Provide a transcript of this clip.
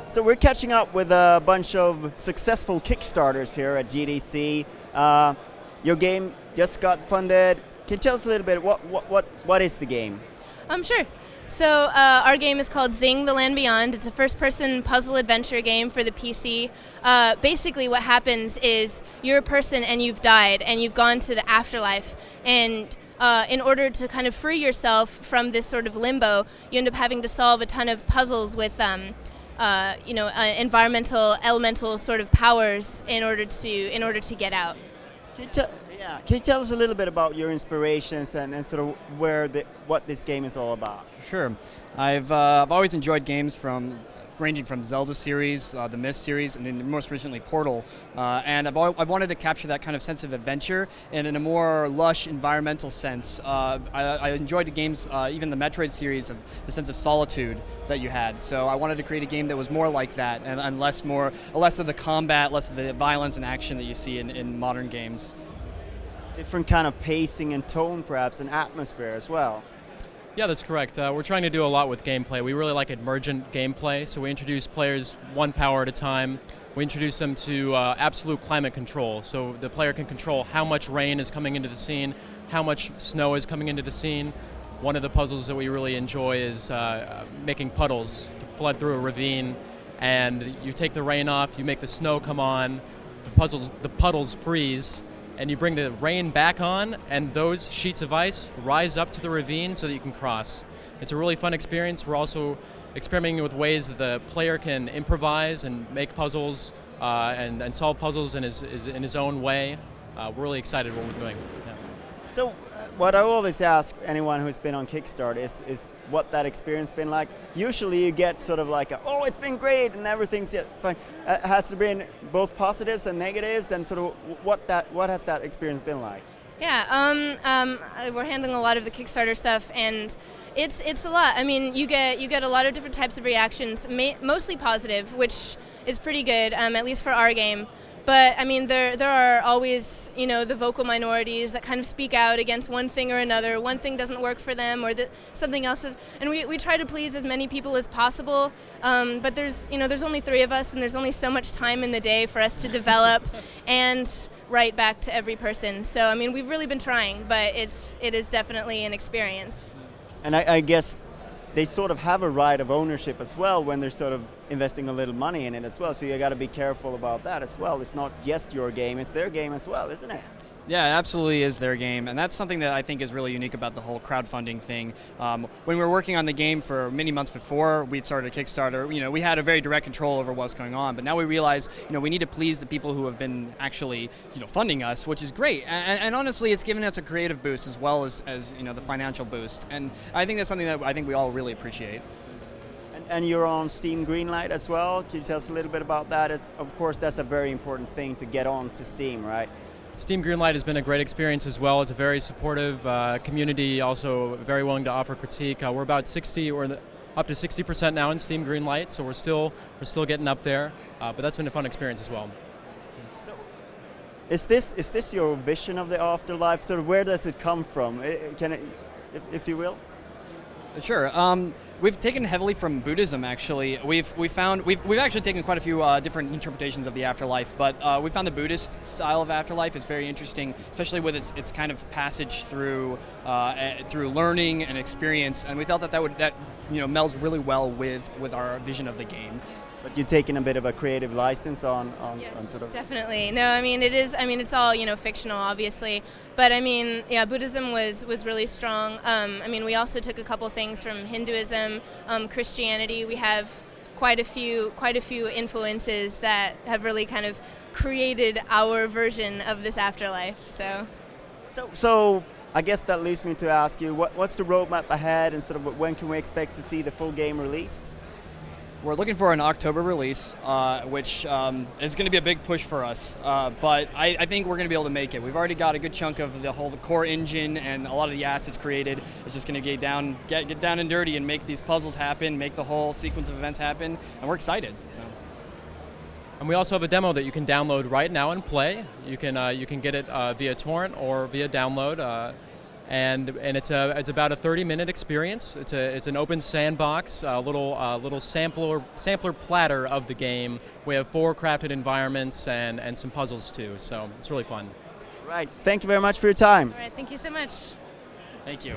So we're catching up with a bunch of successful Kickstarters here at GDC. Your game just got funded. Can you tell us a little bit, what is the game? Sure. So our game is called Xing, The Land Beyond. It's a first-person puzzle adventure game for the PC. Basically what happens is you're a person and you've died and you've gone to the afterlife, and in order to kind of free yourself from this sort of limbo, you end up having to solve a ton of puzzles with environmental, elemental sort of powers in order to get out. Can you tell us a little bit about your inspirations and sort of what this game is all about? Sure. I've always enjoyed games ranging from Zelda series, the Myst series, and then most recently Portal. And I've wanted to capture that kind of sense of adventure and in a more lush environmental sense. I enjoyed the games, even the Metroid series, of the sense of solitude that you had. So I wanted to create a game that was more like that and less of the combat, less of the violence and action that you see in modern games. Different kind of pacing and tone, perhaps, and atmosphere as well. Yeah, that's correct. We're trying to do a lot with gameplay. We really like emergent gameplay, so we introduce players one power at a time. We introduce them to absolute climate control, so the player can control how much rain is coming into the scene, how much snow is coming into the scene. One of the puzzles that we really enjoy is making puddles to flood through a ravine, and you take the rain off, you make the snow come on, the puddles freeze, and you bring the rain back on, and those sheets of ice rise up to the ravine so that you can cross. It's a really fun experience. We're also experimenting with ways that the player can improvise and make puzzles and solve puzzles in his own way. We're really excited what we're doing. Yeah. So what I always ask anyone who's been on Kickstarter is what that experience been like. Usually you get sort of like, oh, it's been great and everything's fine. Has there been both positives and negatives, and sort of what has that experience been like? Yeah, we're handling a lot of the Kickstarter stuff, and it's a lot. I mean, you get a lot of different types of reactions, mostly positive, which is pretty good, at least for our game. But I mean, there are always, the vocal minorities that kind of speak out against one thing or another. One thing doesn't work for them, or something else is, and we try to please as many people as possible. But there's only 3 of us, and there's only so much time in the day for us to develop and write back to every person. So I mean, we've really been trying, but it is definitely an experience. And I guess they sort of have a right of ownership as well when they're sort of investing a little money in it as well. So you got to be careful about that as well. It's not just your game, it's their game as well, isn't it? Yeah, it absolutely is their game, and that's something that I think is really unique about the whole crowdfunding thing. When we were working on the game for many months before we started a Kickstarter, we had a very direct control over what's going on, but now we realize, we need to please the people who have been actually, funding us, which is great. And honestly, it's given us a creative boost as well as the financial boost, and I think that's something that I think we all really appreciate. And you're on Steam Greenlight as well. Can you tell us a little bit about that? Of course, that's a very important thing to get on to Steam, right? Steam Greenlight has been a great experience as well. It's a very supportive community, also very willing to offer critique. We're about 60 or up to 60% now in Steam Greenlight, so we're still getting up there. But that's been a fun experience as well. So, is this your vision of the afterlife? Sort of, where does it come from? If you will. Sure. We've taken heavily from Buddhism. Actually, we've actually taken quite a few different interpretations of the afterlife, but we found the Buddhist style of afterlife is very interesting, especially with its kind of passage through learning and experience, and we felt that melds really well with our vision of the game. But you're taking a bit of a creative license on Yes, sort of. Definitely. No, I mean it's all fictional, obviously, but I mean, yeah, Buddhism was really strong. I mean, we also took a couple things from Hinduism, Christianity. We have quite a few influences that have really kind of created our version of this afterlife. So I guess that leads me to ask you, what's the roadmap ahead, and sort of when can we expect to see the full game released? We're looking for an October release, which is going to be a big push for us. But I think we're going to be able to make it. We've already got a good chunk of the core engine and a lot of the assets created. It's just going to get down and dirty and make these puzzles happen, make the whole sequence of events happen, and we're excited. So. And we also have a demo that you can download right now and play. You can get it via torrent or via download. And it's about a 30-minute experience. It's an open sandbox, little sampler platter of the game. We have 4 crafted environments and some puzzles too. So it's really fun. Right. Thank you very much for your time. All right. Thank you so much. Thank you.